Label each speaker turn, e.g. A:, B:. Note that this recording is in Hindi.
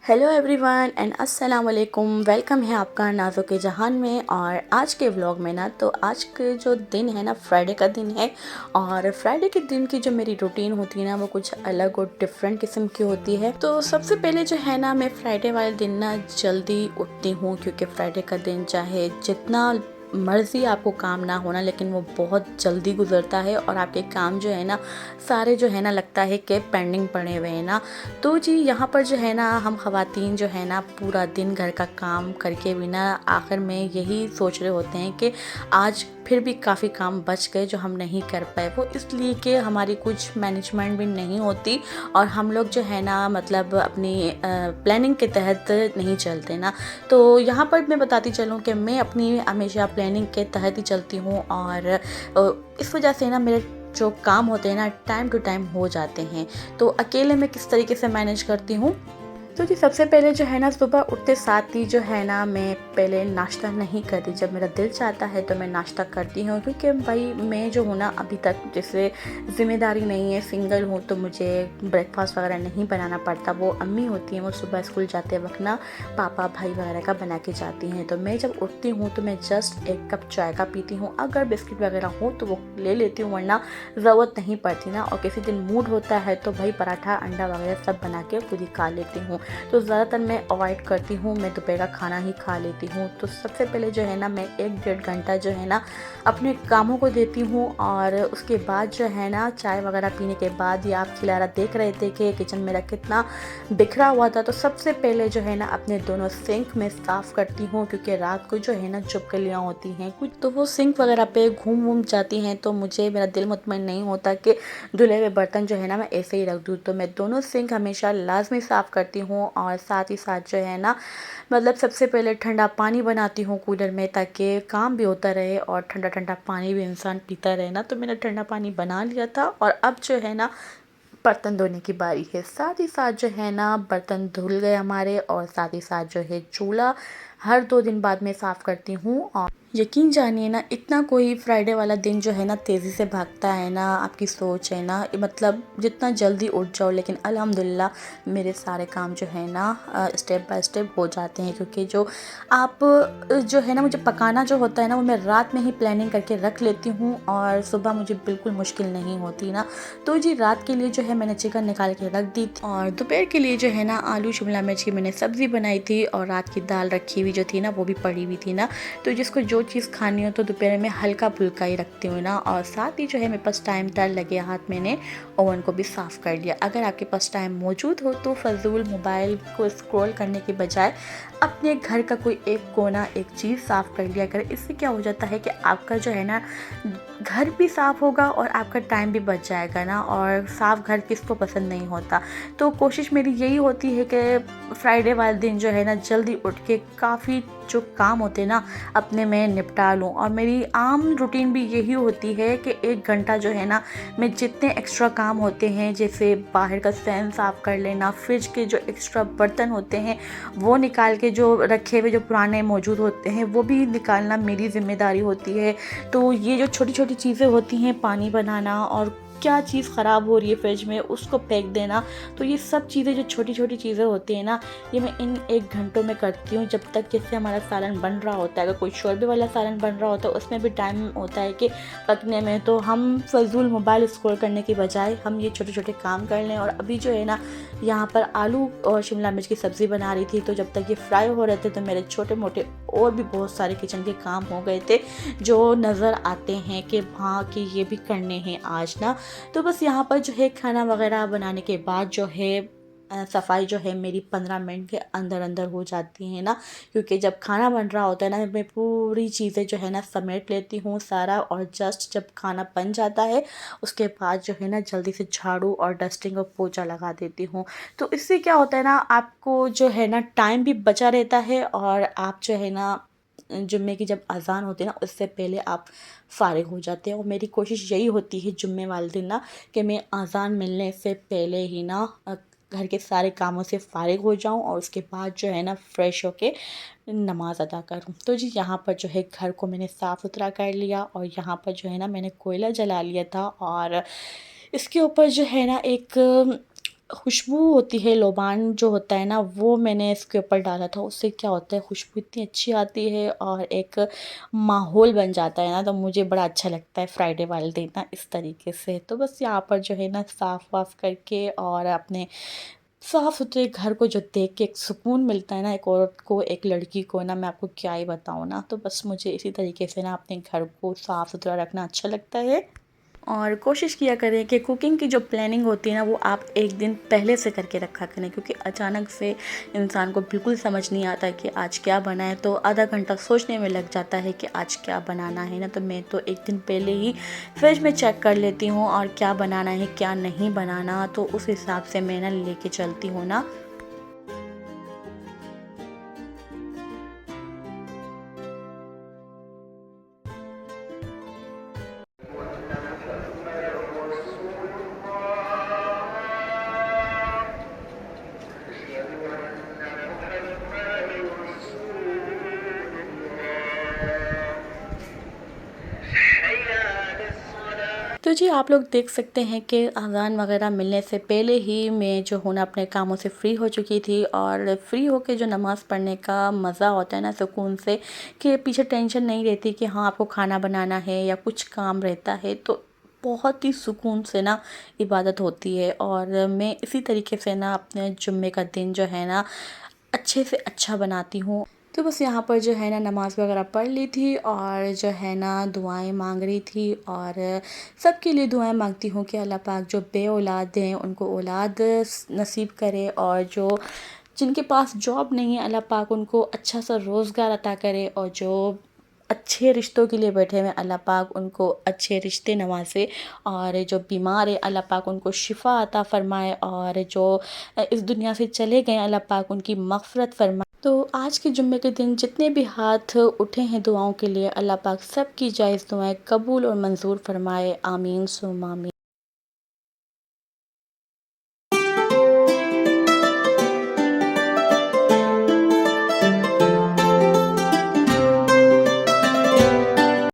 A: हेलो एवरीवन एंड अस्सलाम वालेकुम। वेलकम है आपका नाज़ों के जहान में। और आज के व्लॉग में ना तो आज के जो दिन है ना फ्राइडे का दिन है। और फ्राइडे के दिन की जो मेरी रूटीन होती है ना वो कुछ अलग और डिफरेंट किस्म की होती है। तो सबसे पहले जो है ना मैं फ्राइडे वाले दिन ना जल्दी उठती हूँ, क्योंकि फ्राइडे का दिन चाहे जितना मर्ज़ी आपको काम ना होना लेकिन वो बहुत जल्दी गुजरता है और आपके काम जो है ना सारे जो है ना लगता है कि पेंडिंग पड़े हुए हैं ना। तो जी यहाँ पर जो है ना हम ख़वातीन जो है ना पूरा दिन घर का काम करके भी ना आखिर में यही सोच रहे होते हैं कि आज फिर भी काफ़ी काम बच गए जो हम नहीं कर पाए। वो इसलिए कि हमारी कुछ मैनेजमेंट भी नहीं होती और हम लोग जो है ना मतलब अपनी प्लानिंग के तहत नहीं चलते ना। तो यहाँ पर मैं बताती चलूँ कि मैं अपनी हमेशा प्लानिंग के तहत ही चलती हूँ और इस वजह से ना मेरे जो काम होते हैं ना टाइम टू टाइम हो जाते हैं। तो अकेले में किस तरीके से मैनेज करती हूँ, तो जी सबसे पहले जो है ना सुबह उठते साथ ही जो है ना मैं पहले नाश्ता नहीं करती। जब मेरा दिल चाहता है तो मैं नाश्ता करती हूँ, क्योंकि भाई मैं जो हूँ ना अभी तक जैसे ज़िम्मेदारी नहीं है, सिंगल हूँ, तो मुझे ब्रेकफास्ट वगैरह नहीं बनाना पड़ता। वो अम्मी होती हैं, वो सुबह स्कूल जाते वक्त ना पापा भाई वगैरह का बना के जाती हैं। तो मैं जब उठती हूँ तो मैं जस्ट एक कप चाय का पीती हूँ। अगर बिस्किट वगैरह हो तो वो ले लेती हूँ, वरना ज़रूरत नहीं पड़ती ना। और किसी दिन मूड होता है तो भाई पराठा अंडा वगैरह सब बना के खुद ही खा लेती हूँ। तो ज़्यादातर मैं अवॉइड करती हूँ, मैं दोपहर का खाना ही खा लेती हूँ। तो सबसे पहले जो है ना मैं 1-1.5 घंटा जो है ना अपने कामों को देती हूँ। और उसके बाद जो है ना चाय वगैरह पीने के बाद या आप खिलारा देख रहे थे कि किचन मेरा कितना बिखरा हुआ था, तो सबसे पहले जो है ना अपने दोनों सिंक में साफ़ करती हूँ, क्योंकि रात को जो है ना चुपकलियाँ होती हैं कुछ, तो वो सिंक वगैरह पे घूम घूम जाती हैं। तो मुझे मेरा दिल मुतमईन नहीं होता कि धुले हुए बर्तन जो है ना मैं ऐसे ही रख दूँ। तो मैं दोनों सिंक हमेशा लाजमी साफ़ करती हूँ। और साथ ही साथ जो है ना मतलब सबसे पहले ठंडा पानी बनाती हूँ कूलर में, ताकि काम भी होता रहे और ठंडा ठंडा पानी भी इंसान पीता रहे ना। तो मैंने ठंडा पानी बना लिया था और अब जो है ना बर्तन धोने की बारी है। साथ ही साथ जो है ना बर्तन धुल गए हमारे, और साथ ही साथ जो है चूल्हा हर 2 दिन बाद में साफ़ करती हूँ। और यकीन जानिए ना इतना कोई फ्राइडे वाला दिन जो है ना तेज़ी से भागता है ना, आपकी सोच है ना मतलब जितना जल्दी उठ जाओ, लेकिन अल्हम्दुलिल्लाह मेरे सारे काम जो है ना स्टेप बाय स्टेप हो जाते हैं। क्योंकि जो आप जो है ना मुझे पकाना जो होता है ना वो मैं रात में ही प्लानिंग करके रख लेती हूँ और सुबह मुझे बिल्कुल मुश्किल नहीं होती ना। तो जी रात के लिए जो है मैंने चिकन निकाल के रख दी थी, और दोपहर के लिए जो है ना आलू शिमला मिर्च की मैंने सब्ज़ी बनाई थी, और रात की दाल रखी हुई जो थी ना वो भी पड़ी हुई थी ना। तो जिसको जो चीज़ खानी हो तो दोपहर में हल्का फुल्का ही रखती हूँ ना। और साथ ही जो है मेरे पास टाइम टाइम लगे हाथ, मैंने ओवन को भी साफ़ कर लिया। अगर आपके पास टाइम मौजूद हो तो फजूल मोबाइल को स्क्रॉल करने के बजाय अपने घर का कोई एक कोना एक चीज़ साफ़ कर लिया करें। इससे क्या हो जाता है कि आपका जो है ना घर भी साफ़ होगा और आपका टाइम भी बच जाएगा ना। और साफ़ घर किसको पसंद नहीं होता। तो कोशिश मेरी यही होती है कि फ्राइडे वाले दिन जो है ना जल्दी उठ के काफ़ी जो काम होते हैं ना अपने मैं निपटा लूँ। और मेरी आम रूटीन भी यही होती है कि 1 घंटा जो है ना मैं जितने एक्स्ट्रा काम होते हैं, जैसे बाहर का सैन साफ़ कर लेना, फ्रिज के जो एक्स्ट्रा बर्तन होते हैं वो निकाल के जो रखे हुए जो पुराने मौजूद होते हैं वो भी निकालना मेरी ज़िम्मेदारी होती है। तो ये जो छोटी छोटी चीज़ें होती हैं, पानी बनाना और क्या चीज़ ख़राब हो रही है फ्रिज में उसको फेंक देना, तो ये सब चीज़ें जो छोटी छोटी चीज़ें होती हैं ना ये मैं इन 1 घंटों में करती हूँ। जब तक जैसे हमारा सालन बन रहा होता है, अगर कोई शोरबे वाला सालन बन रहा होता है उसमें भी टाइम होता है कि पकने में, तो हम फजूल मोबाइल स्क्रॉल करने की बजाय हम ये छोटे छोटे काम कर लें। और अभी जो है ना यहाँ पर आलू और शिमला मिर्च की सब्ज़ी बना रही थी, तो जब तक ये फ्राई हो रहे थे तो मेरे छोटे मोटे और भी बहुत सारे किचन के काम हो गए थे जो नज़र आते हैं कि हाँ कि ये भी करने हैं आज ना। तो बस यहाँ पर जो है खाना वगैरह बनाने के बाद जो है सफाई जो है मेरी 15 मिनट के अंदर अंदर हो जाती है ना। क्योंकि जब खाना बन रहा होता है ना मैं पूरी चीज़ें जो है ना समेट लेती हूँ सारा, और जस्ट जब खाना बन जाता है उसके बाद जो है ना जल्दी से झाड़ू और डस्टिंग और पोछा लगा देती हूँ। तो इससे क्या होता है ना आपको जो है ना टाइम भी बचा रहता है, और आप जो है ना जुम्मे की जब अज़ान होती है ना उससे पहले आप फ़ारिग हो जाते हैं। और मेरी कोशिश यही होती है जुम्मे वाले दिन ना कि मैं अज़ान मिलने से पहले ही ना घर के सारे कामों से फ़ारिग हो जाऊं और उसके बाद जो है ना फ़्रेश होके नमाज़ अदा करूं। तो जी यहाँ पर जो है घर को मैंने साफ़ सुथरा कर लिया, और यहाँ पर जो है ना मैंने कोयला जला लिया था, और इसके ऊपर जो है ना एक खुशबू होती है, लोबान जो होता है ना, वो मैंने इसके ऊपर डाला था। उससे क्या होता है, खुशबू इतनी अच्छी आती है और एक माहौल बन जाता है ना, तो मुझे बड़ा अच्छा लगता है फ्राइडे वाले दिन ना इस तरीके से। तो बस यहाँ पर जो है ना साफ़-वाफ़ करके और अपने साफ़-सुथरे घर को जो देख के एक सुकून मिलता है ना एक औरत को, एक लड़की को ना, मैं आपको क्या ही बताऊँ ना। तो बस मुझे इसी तरीके से ना अपने घर को साफ़-सुथरा रखना अच्छा लगता है। और कोशिश किया करें कि कुकिंग की जो प्लानिंग होती है ना, वो आप एक दिन पहले से करके रखा करें, क्योंकि अचानक से इंसान को बिल्कुल समझ नहीं आता कि आज क्या बनाएं, तो आधा घंटा सोचने में लग जाता है कि आज क्या बनाना है ना। तो मैं तो एक दिन पहले ही फ्रिज में चेक कर लेती हूँ और क्या बनाना है क्या नहीं बनाना, तो उस हिसाब से मैं ना लेके चलती हूँ ना। तो जी आप लोग देख सकते हैं कि अज़ान वग़ैरह मिलने से पहले ही मैं जो हूँ ना अपने कामों से फ़्री हो चुकी थी। और फ़्री होके जो नमाज़ पढ़ने का मज़ा होता है ना सुकून से, कि पीछे टेंशन नहीं रहती कि हाँ आपको खाना बनाना है या कुछ काम रहता है, तो बहुत ही सुकून से ना इबादत होती है। और मैं इसी तरीके से ना अपने जुम्मे का दिन जो है ना अच्छे से अच्छा बनाती हूँ। तो बस यहाँ पर जो है ना नमाज़ वगैरह पढ़ ली थी और जो है ना दुआएं मांग रही थी। और सबके लिए दुआएं मांगती हूँ कि अल्लाह पाक जो बे औलाद हैं उनको औलाद नसीब करे, और जो जिनके पास जॉब नहीं है अल्लाह पाक उनको अच्छा सा रोज़गार अता करे, और जो अच्छे रिश्तों के लिए बैठे हुए हैं अल्लाह पाक उनको अच्छे रिश्ते नवाज़े, और जो बीमार है अल्लाह पाक उनको शिफ़ा अता फ़रमाए, और जो इस दुनिया से चले गए अल्लाह पाक उनकी मग़फ़िरत फ़रमाए। तो आज के जुम्मे के दिन जितने भी हाथ उठे हैं दुआओं के लिए, अल्लाह पाक सब की जायज़ दुआएं कबूल और मंज़ूर फ़रमाए। आमीन सुम्मा आमीन।